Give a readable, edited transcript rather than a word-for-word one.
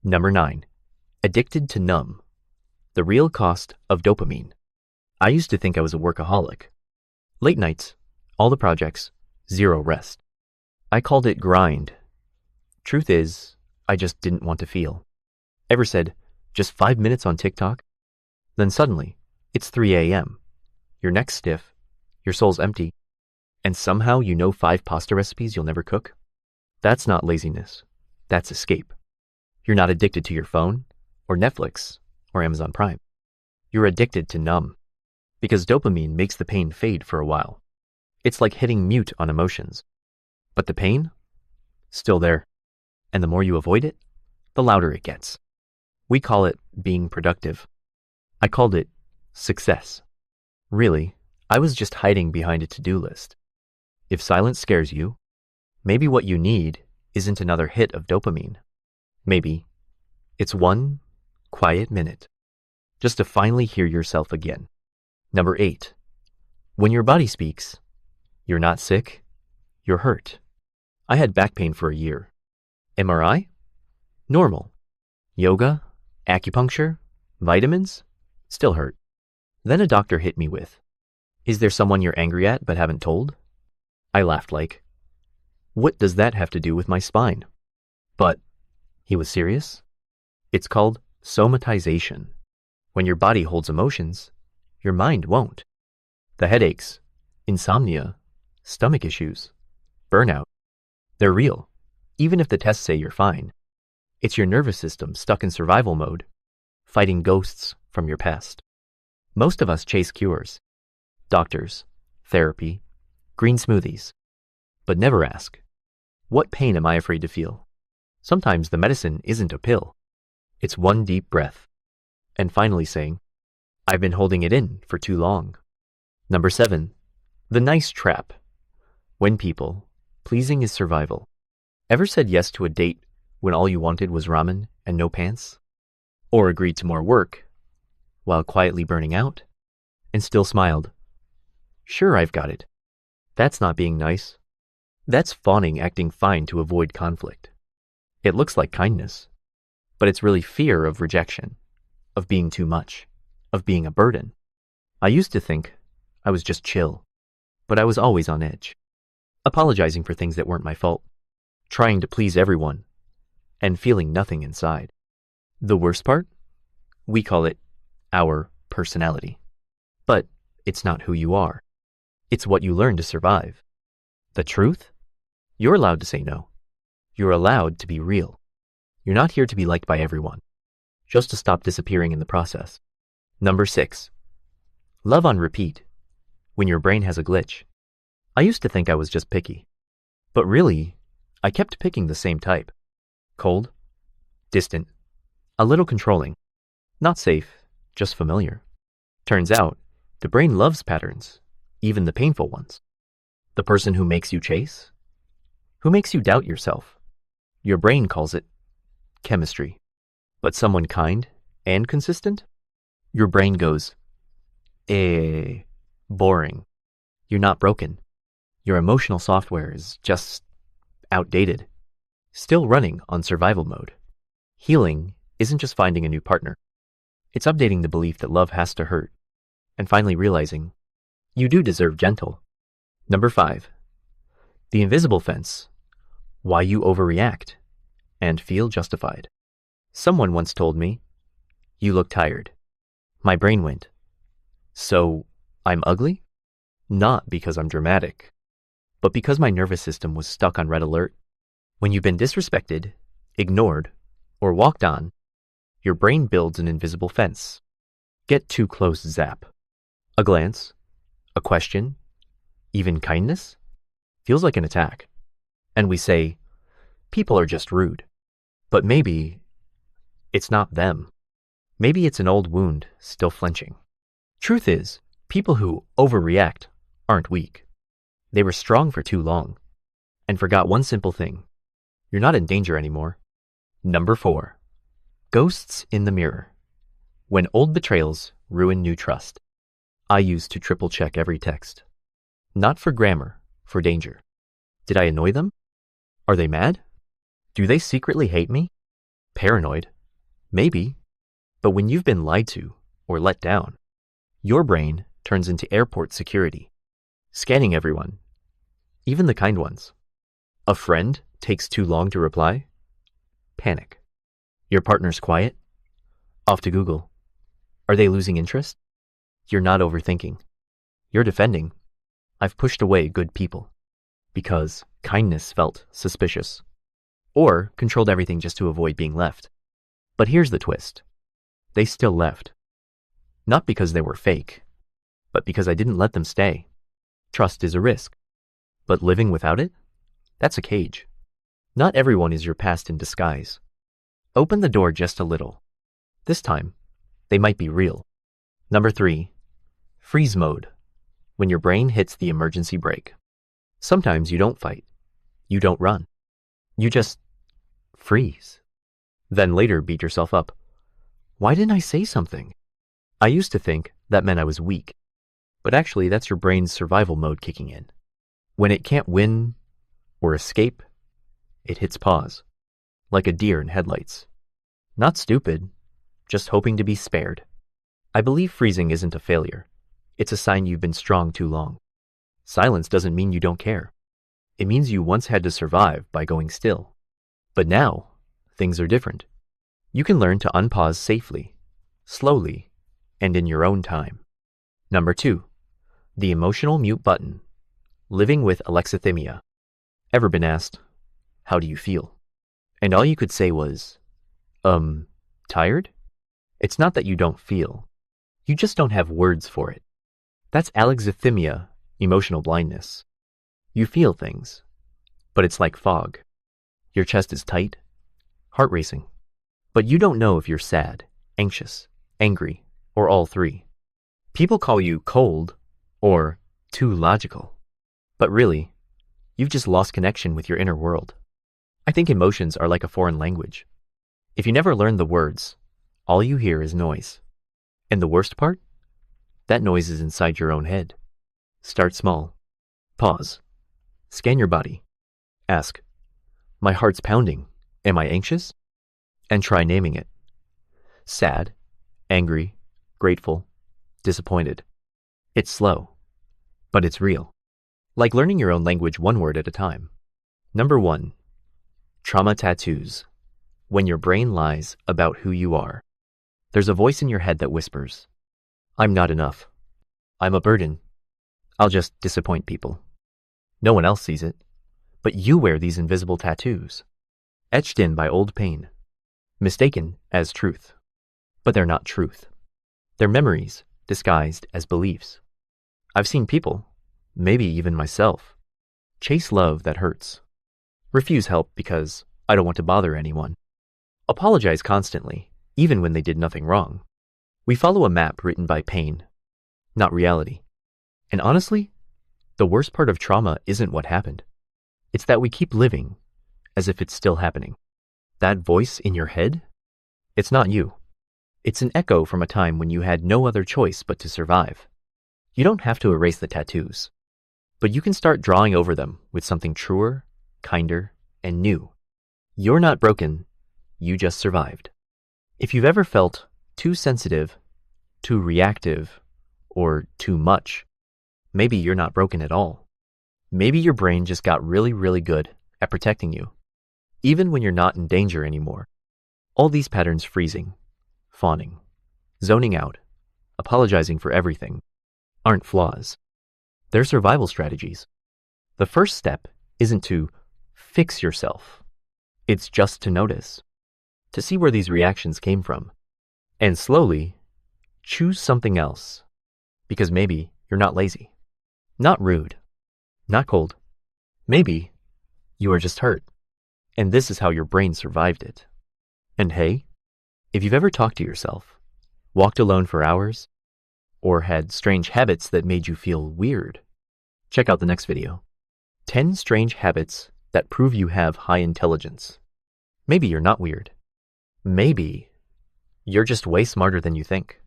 Number 9. Addicted to Numb. The real cost of dopamine. I used to think I was a workaholic. Late nights, all the projects, zero rest. I called it grind. Truth is, I just didn't want to feel. Ever said, just 5 minutes on TikTok? Then suddenly, it's 3 a.m. Your neck's stiff, your soul's empty, and somehow you know 5 pasta recipes you'll never cook? That's not laziness. That's escape. You're not addicted to your phone, or Netflix, or Amazon Prime. You're addicted to Numb, because dopamine makes the pain fade for a while. It's like hitting mute on emotions. But the pain? Still there. And the more you avoid it, the louder it gets. We call it being productive. I called it success. Really, I was just hiding behind a to-do list. If silence scares you, maybe what you need isn't another hit of dopamine. Maybe it's one quiet minute, just to finally hear yourself again. Number 8. When your body speaks, you're not sick, you're hurt. I had back pain for a year. MRI? Normal. Yoga, acupuncture, vitamins? Still hurt. Then a doctor hit me with, "Is there someone you're angry at but haven't told?" I laughed like, "What does that have to do with my spine?" But he was serious. It's called somatization. When your body holds emotions, your mind won't. The headaches, insomnia, stomach issues, burnout, they're real, even if the tests say you're fine. It's your nervous system stuck in survival mode, fighting ghosts from your past. Most of us chase cures, doctors, therapy, green smoothies, but never ask, what pain am I afraid to feel? Sometimes the medicine isn't a pill. It's one deep breath, and finally saying, I've been holding it in for too long. Number 7, the nice trap. When people, pleasing is survival. Ever said yes to a date when all you wanted was ramen and no pants? Or agreed to more work while quietly burning out and still smiled? Sure, I've got it. That's not being nice. That's fawning acting fine to avoid conflict. It looks like kindness, but it's really fear of rejection, of being too much, of being a burden. I used to think I was just chill, but I was always on edge, apologizing for things that weren't my fault, trying to please everyone, and feeling nothing inside. The worst part? We call it our personality. But it's not who you are. It's what you learn to survive. The truth? You're allowed to say no. You're allowed to be real. You're not here to be liked by everyone, just to stop disappearing in the process. Number 6, love on repeat, when your brain has a glitch. I used to think I was just picky, but really, I kept picking the same type. Cold, distant, a little controlling, not safe, just familiar. Turns out, the brain loves patterns, even the painful ones. The person who makes you chase, who makes you doubt yourself. Your brain calls it chemistry. But someone kind and consistent? Your brain goes, boring. You're not broken. Your emotional software is just outdated, still running on survival mode. Healing isn't just finding a new partner. It's updating the belief that love has to hurt, and finally realizing you do deserve gentle. Number 5, the invisible fence. Why you overreact and feel justified. Someone once told me, you look tired. My brain went, so I'm ugly? Not because I'm dramatic, but because my nervous system was stuck on red alert. When you've been disrespected, ignored, or walked on, your brain builds an invisible fence. Get too close, zap. A glance, a question, even kindness, feels like an attack. And we say, people are just rude. But maybe it's not them. Maybe it's an old wound still flinching. Truth is, people who overreact aren't weak. They were strong for too long and forgot one simple thing. You're not in danger anymore. Number 4, ghosts in the mirror. When old betrayals ruin new trust. I used to triple check every text. Not for grammar, for danger. Did I annoy them? Are they mad? Do they secretly hate me? Paranoid, Maybe, but when you've been lied to or let down, your brain turns into airport security, scanning everyone, even the kind ones. A friend takes too long to reply? Panic. Your partner's quiet? Off to Google. Are they losing interest? You're not overthinking. You're defending. I've pushed away good people because kindness felt suspicious, or controlled everything just to avoid being left. But here's the twist. They still left. Not because they were fake, but because I didn't let them stay. Trust is a risk, but living without it? That's a cage. Not everyone is your past in disguise. Open the door just a little. This time, they might be real. Number 3, freeze mode. When your brain hits the emergency brake. Sometimes you don't fight. You don't run. You just freeze. Then later beat yourself up. Why didn't I say something? I used to think that meant I was weak. But actually, that's your brain's survival mode kicking in. When it can't win or escape, it hits pause, like a deer in headlights. Not stupid, just hoping to be spared. I believe freezing isn't a failure. It's a sign you've been strong too long. Silence doesn't mean you don't care. It means you once had to survive by going still. But now, things are different. You can learn to unpause safely, slowly, and in your own time. Number 2, the emotional mute button. Living with Alexithymia. Ever been asked, how do you feel? And all you could say was, tired? It's not that you don't feel. You just don't have words for it. That's Alexithymia, emotional blindness. You feel things, but it's like fog. Your chest is tight, heart racing, but you don't know if you're sad, anxious, angry, or all three. People call you cold or too logical, but really, you've just lost connection with your inner world. I think emotions are like a foreign language. If you never learn the words, all you hear is noise. And the worst part? That noise is inside your own head. Start small. Pause. Scan your body. Ask, my heart's pounding. Am I anxious? And try naming it. Sad, angry, grateful, disappointed. It's slow, but it's real. Like learning your own language one word at a time. Number 1, trauma tattoos. When your brain lies about who you are. There's a voice in your head that whispers, I'm not enough. I'm a burden. I'll just disappoint people. No one else sees it, but you wear these invisible tattoos, etched in by old pain, mistaken as truth. But they're not truth. They're memories disguised as beliefs. I've seen people, maybe even myself, chase love that hurts, refuse help because I don't want to bother anyone, apologize constantly, even when they did nothing wrong. We follow a map written by pain, not reality. And honestly, the worst part of trauma isn't what happened. It's that we keep living as if it's still happening. That voice in your head? It's not you. It's an echo from a time when you had no other choice but to survive. You don't have to erase the tattoos, but you can start drawing over them with something truer, kinder, and new. You're not broken, you just survived. If you've ever felt too sensitive, too reactive, or too much, maybe you're not broken at all. Maybe your brain just got really, really good at protecting you, even when you're not in danger anymore. All these patterns, freezing, fawning, zoning out, apologizing for everything, aren't flaws. They're survival strategies. The first step isn't to fix yourself. It's just to notice, to see where these reactions came from, and slowly choose something else, because maybe you're not lazy, not rude, not cold. Maybe you are just hurt, and this is how your brain survived it. And hey, if you've ever talked to yourself, walked alone for hours, or had strange habits that made you feel weird, check out the next video. 10 strange habits that prove you have high intelligence. Maybe you're not weird. Maybe you're just way smarter than you think.